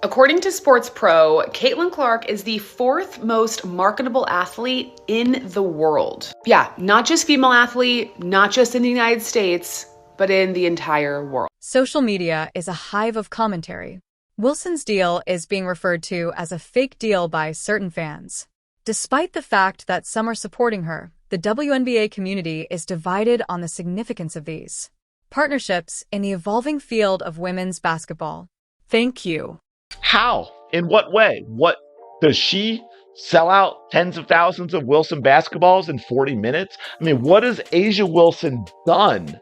According to Sports Pro, Caitlin Clark is the fourth most marketable athlete in the world. Yeah, not just female athlete, not just in the United States, but in the entire world. Social media is a hive of commentary. Wilson's deal is being referred to as a fake deal by certain fans. Despite the fact that some are supporting her, the WNBA community is divided on the significance of these partnerships in the evolving field of women's basketball. Thank you. How? In what way? What does she sell out tens of thousands of Wilson basketballs in 40 minutes? I mean, what has Asia Wilson done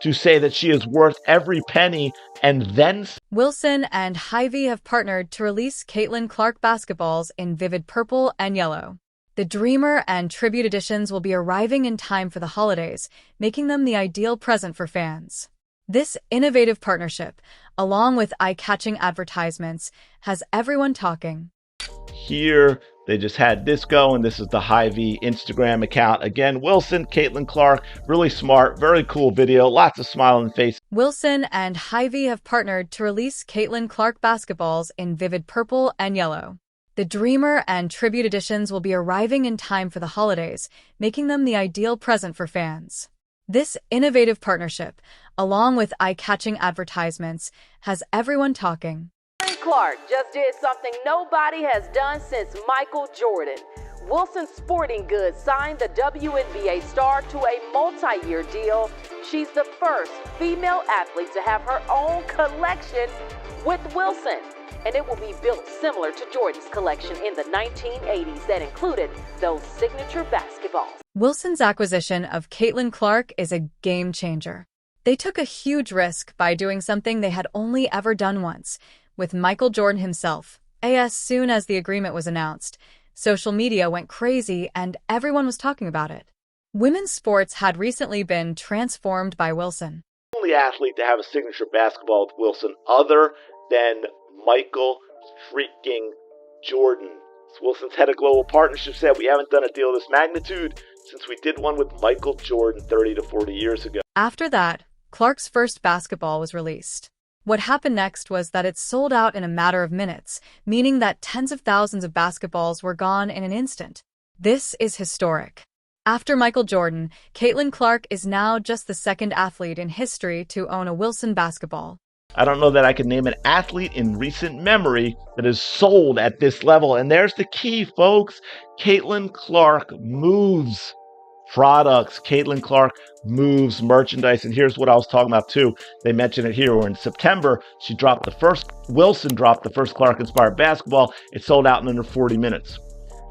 to say that she is worth every penny and then? Wilson and Hy-Vee have partnered to release Caitlin Clark basketballs in vivid purple and yellow. The Dreamer and Tribute editions will be arriving in time for the holidays, making them the ideal present for fans. This innovative partnership, along with eye-catching advertisements, has everyone talking. Here, they just had this go, and this is the Hy-Vee Instagram account. Again, Wilson, Caitlin Clark, really smart, very cool video, lots of smiling faces. Wilson and Hy-Vee have partnered to release Caitlin Clark basketballs in vivid purple and yellow. The Dreamer and Tribute editions will be arriving in time for the holidays, making them the ideal present for fans. This innovative partnership, along with eye-catching advertisements, has everyone talking. Clark just did something nobody has done since Michael Jordan. Wilson Sporting Goods signed the WNBA star to a multi-year deal. She's the first female athlete to have her own collection with Wilson, and it will be built similar to Jordan's collection in the 1980s that included those signature basketballs. Wilson's acquisition of Caitlin Clark is a game changer. They took a huge risk by doing something they had only ever done once, with Michael Jordan himself. As soon as the agreement was announced, social media went crazy and everyone was talking about it. Women's sports had recently been transformed by Wilson. The only athlete to have a signature basketball with Wilson other than Michael freaking Jordan. Wilson's head of global partnership said, "We haven't done a deal of this magnitude since we did one with Michael Jordan 30 to 40 years ago." After that, Clark's first basketball was released. What happened next was that it sold out in a matter of minutes, meaning that tens of thousands of basketballs were gone in an instant. This is historic. After Michael Jordan, Caitlin Clark is now just the second athlete in history to own a Wilson basketball. I don't know that I can name an athlete in recent memory that is sold at this level. And there's the key, folks. Caitlin Clark moves products. Caitlin Clark moves merchandise. And here's what I was talking about too. They mentioned it here. Where in September, Wilson dropped the first Clark-inspired basketball. It sold out in under 40 minutes.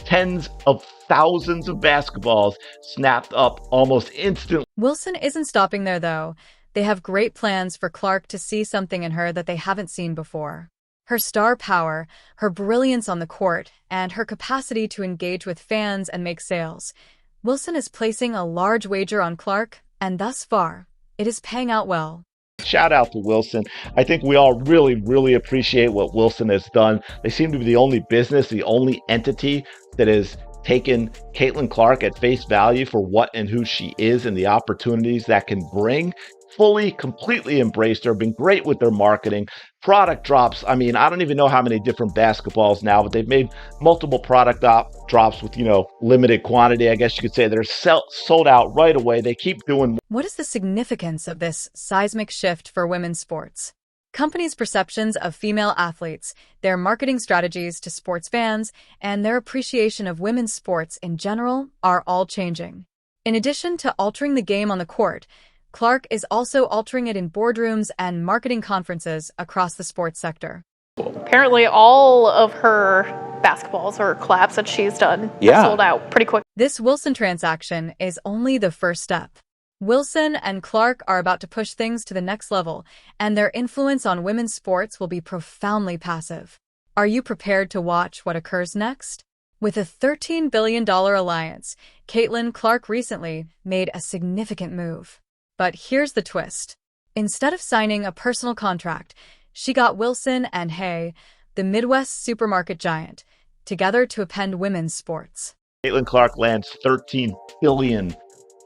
Tens of thousands of basketballs snapped up almost instantly. Wilson isn't stopping there, though. They have great plans for Clark to see something in her that they haven't seen before. Her star power, her brilliance on the court, and her capacity to engage with fans and make sales. Wilson is placing a large wager on Clark, and thus far, it is paying out well. Shout out to Wilson. I think we all really appreciate what Wilson has done. They seem to be the only business, the only entity that has taken Caitlin Clark at face value for what and who she is and the opportunities that can bring. Fully, completely embraced her, been great with their marketing. Product drops. I mean, I don't even know how many different basketballs now, but they've made multiple product drops with, limited quantity, I guess you could say. They're sold out right away. They keep doing more. What is the significance of this seismic shift for women's sports? Companies' perceptions of female athletes, their marketing strategies to sports fans, and their appreciation of women's sports in general are all changing. In addition to altering the game on the court, Clark is also altering it in boardrooms and marketing conferences across the sports sector. Apparently all of her basketballs or collabs that she's done sold out pretty quick. This Wilson transaction is only the first step. Wilson and Clark are about to push things to the next level, and their influence on women's sports will be profoundly passive. Are you prepared to watch what occurs next? With a $13 billion alliance, Caitlin Clark recently made a significant move. But here's the twist. Instead of signing a personal contract, she got Wilson and Hay, the Midwest supermarket giant, together to append women's sports. Caitlin Clark lands $13 billion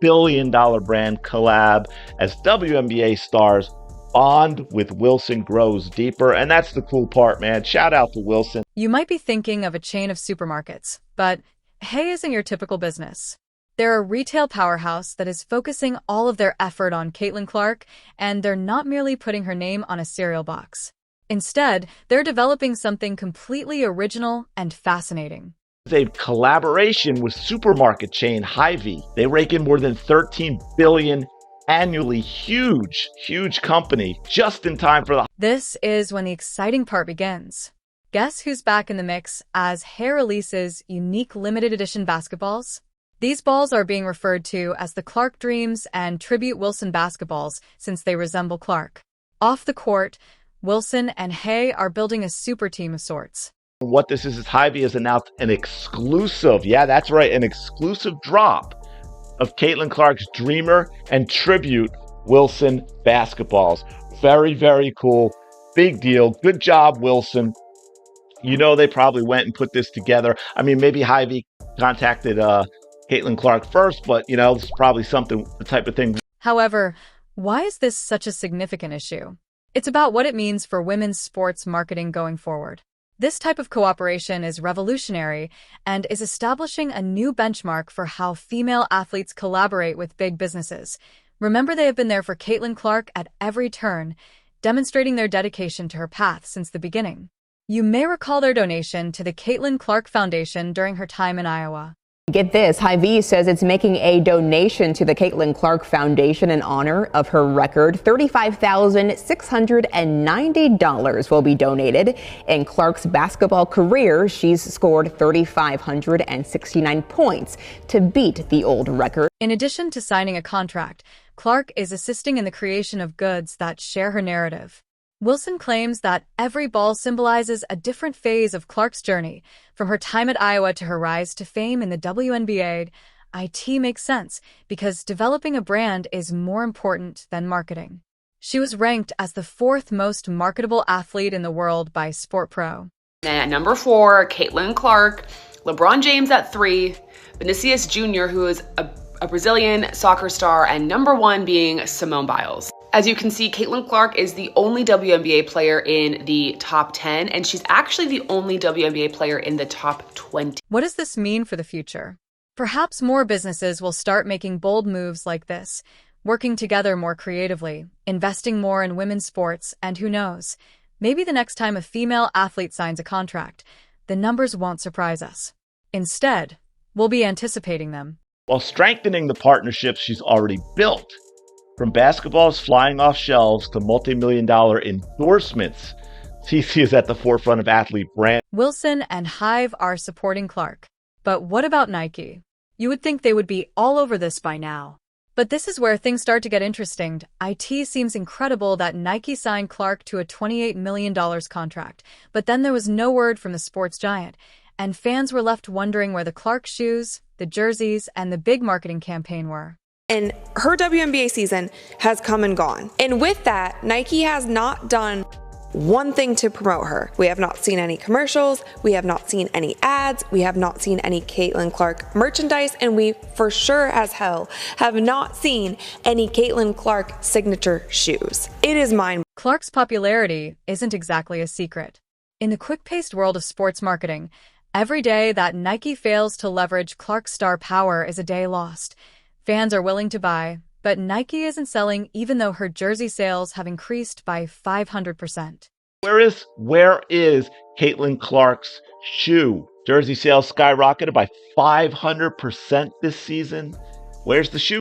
brand collab as WNBA stars bond with Wilson grows deeper. And that's the cool part, man. Shout out to Wilson. You might be thinking of a chain of supermarkets, but Hay isn't your typical business. They're a retail powerhouse that is focusing all of their effort on Caitlin Clark, and they're not merely putting her name on a cereal box. Instead, they're developing something completely original and fascinating. It's a collaboration with supermarket chain Hy-Vee. They rake in more than $13 billion annually. Huge company, just in time for the... This is when the exciting part begins. Guess who's back in the mix as Hay releases unique limited edition basketballs? These balls are being referred to as the Clark Dreams and Tribute Wilson basketballs since they resemble Clark. Off the court, Wilson and Hay are building a super team of sorts. What this is Hy-Vee has announced an exclusive, yeah, that's right, an exclusive drop of Caitlin Clark's Dreamer and Tribute Wilson basketballs. Very cool. Big deal. Good job, Wilson. You know, they probably went and put this together. I mean, maybe Hy-Vee contacted Caitlin Clark first, but, you know, this is probably the type of thing. However, why is this such a significant issue? It's about what it means for women's sports marketing going forward. This type of cooperation is revolutionary and is establishing a new benchmark for how female athletes collaborate with big businesses. Remember, they have been there for Caitlin Clark at every turn, demonstrating their dedication to her path since the beginning. You may recall their donation to the Caitlin Clark Foundation during her time in Iowa. Get this, Hy-Vee says it's making a donation to the Caitlin Clark Foundation in honor of her record. $35,690 will be donated. In Clark's basketball career, she's scored 3,569 points to beat the old record. In addition to signing a contract, Clark is assisting in the creation of goods that share her narrative. Wilson claims that every ball symbolizes a different phase of Clark's journey, from her time at Iowa to her rise to fame in the WNBA. IT makes sense because developing a brand is more important than marketing. She was ranked as the 4th most marketable athlete in the world by SportPro. And at number 4, Caitlin Clark, LeBron James at 3, Vinicius Jr., who is a Brazilian soccer star, and number 1 being Simone Biles. As you can see, Caitlin Clark is the only WNBA player in the top 10, and she's actually the only WNBA player in the top 20. What does this mean for the future? Perhaps more businesses will start making bold moves like this, working together more creatively, investing more in women's sports, and who knows, maybe the next time a female athlete signs a contract, the numbers won't surprise us. Instead, we'll be anticipating them. While strengthening the partnerships she's already built. From basketballs flying off shelves to multi-million-dollar endorsements, CC is at the forefront of athlete brand. Wilson and Hive are supporting Clark. But what about Nike? You would think they would be all over this by now. But this is where things start to get interesting. It seems incredible that Nike signed Clark to a $28 million contract, but then there was no word from the sports giant, and fans were left wondering where the Clark shoes, the jerseys, and the big marketing campaign were. And her WNBA season has come and gone. And with that, Nike has not done one thing to promote her. We have not seen any commercials. We have not seen any ads. We have not seen any Caitlin Clark merchandise. And we for sure as hell have not seen any Caitlin Clark signature shoes. It is mind. Clark's popularity isn't exactly a secret. In the quick-paced world of sports marketing, every day that Nike fails to leverage Clark's star power is a day lost. Fans are willing to buy, but Nike isn't selling even though her jersey sales have increased by 500%. Where is Caitlin Clark's shoe? Jersey sales skyrocketed by 500% this season. Where's the shoe?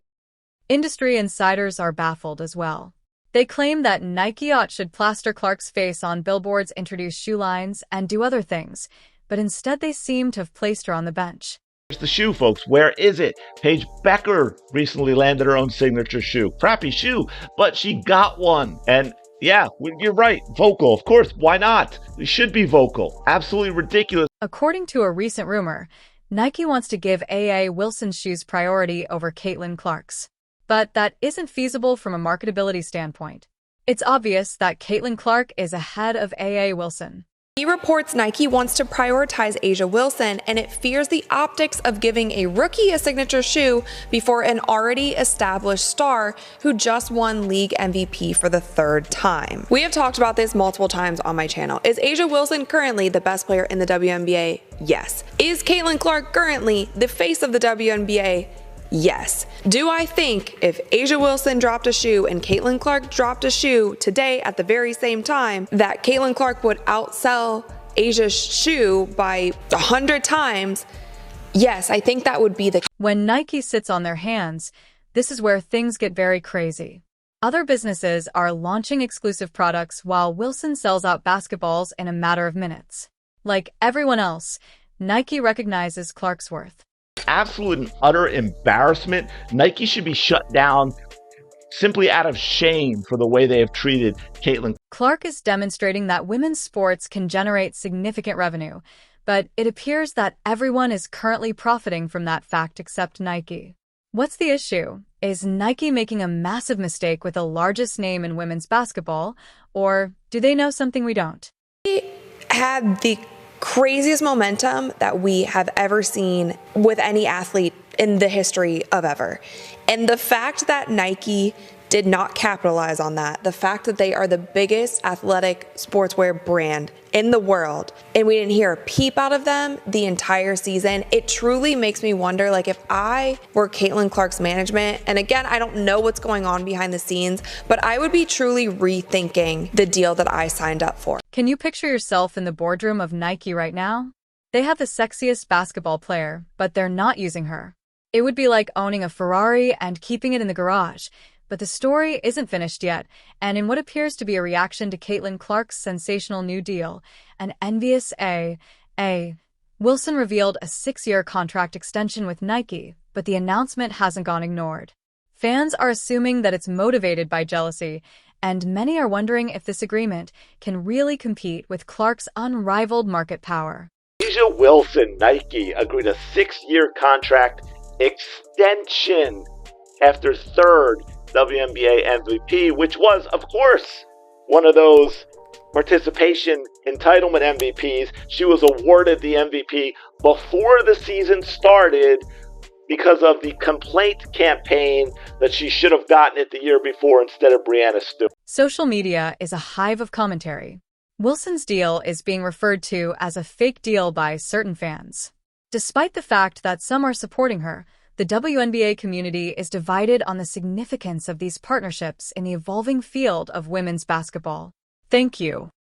Industry insiders are baffled as well. They claim that Nike should plaster Clark's face on billboards, introduce shoe lines, and do other things, but instead they seem to have placed her on the bench. Where's the shoe, folks? Where is it? Paige Becker recently landed her own signature shoe. Crappy shoe, but she got one. And yeah, you're right. Vocal, of course. Why not? We should be vocal. Absolutely ridiculous. According to a recent rumor, Nike wants to give AA Wilson's shoes priority over Caitlin Clark's. But that isn't feasible from a marketability standpoint. It's obvious that Caitlin Clark is ahead of AA Wilson. He reports Nike wants to prioritize A'ja Wilson, and it fears the optics of giving a rookie a signature shoe before an already established star who just won league MVP for the third time. We have talked about this multiple times on my channel. Is A'ja Wilson currently the best player in the WNBA? Yes. Is Caitlin Clark currently the face of the WNBA? Yes. Do I think if A'ja Wilson dropped a shoe and Caitlin Clark dropped a shoe today at the very same time, that Caitlin Clark would outsell A'ja's shoe by 100 times? Yes, I think that would be the case. When Nike sits on their hands, this is where things get very crazy. Other businesses are launching exclusive products while Wilson sells out basketballs in a matter of minutes. Like everyone else, Nike recognizes Clark's worth. Absolute and utter embarrassment. Nike should be shut down simply out of shame for the way they have treated Caitlin. Clark is demonstrating that women's sports can generate significant revenue, but it appears that everyone is currently profiting from that fact except Nike. What's the issue? Is Nike making a massive mistake with the largest name in women's basketball, or do they know something we don't? He had the craziest momentum that we have ever seen with any athlete in the history of ever. And the fact that Nike did not capitalize on that, the fact that they are the biggest athletic sportswear brand in the world, and we didn't hear a peep out of them the entire season, it truly makes me wonder, like, if I were Caitlin Clark's management, and again, I don't know what's going on behind the scenes, but I would be truly rethinking the deal that I signed up for. Can you picture yourself in the boardroom of Nike right now? They have the sexiest basketball player, but they're not using her. It would be like owning a Ferrari and keeping it in the garage. But the story isn't finished yet, and in what appears to be a reaction to Caitlin Clark's sensational new deal, an envious Wilson revealed a 6-year contract extension with Nike, but the announcement hasn't gone ignored. Fans are assuming that it's motivated by jealousy, and many are wondering if this agreement can really compete with Clark's unrivaled market power. A'ja Wilson, Nike, agreed a 6-year contract extension after third WNBA MVP, which was, of course, one of those participation entitlement MVPs. She was awarded the MVP before the season started because of the complaint campaign that she should have gotten it the year before instead of Breanna Stewart. Social media is a hive of commentary. Wilson's deal is being referred to as a fake deal by certain fans. Despite the fact that some are supporting her, the WNBA community is divided on the significance of these partnerships in the evolving field of women's basketball. Thank you.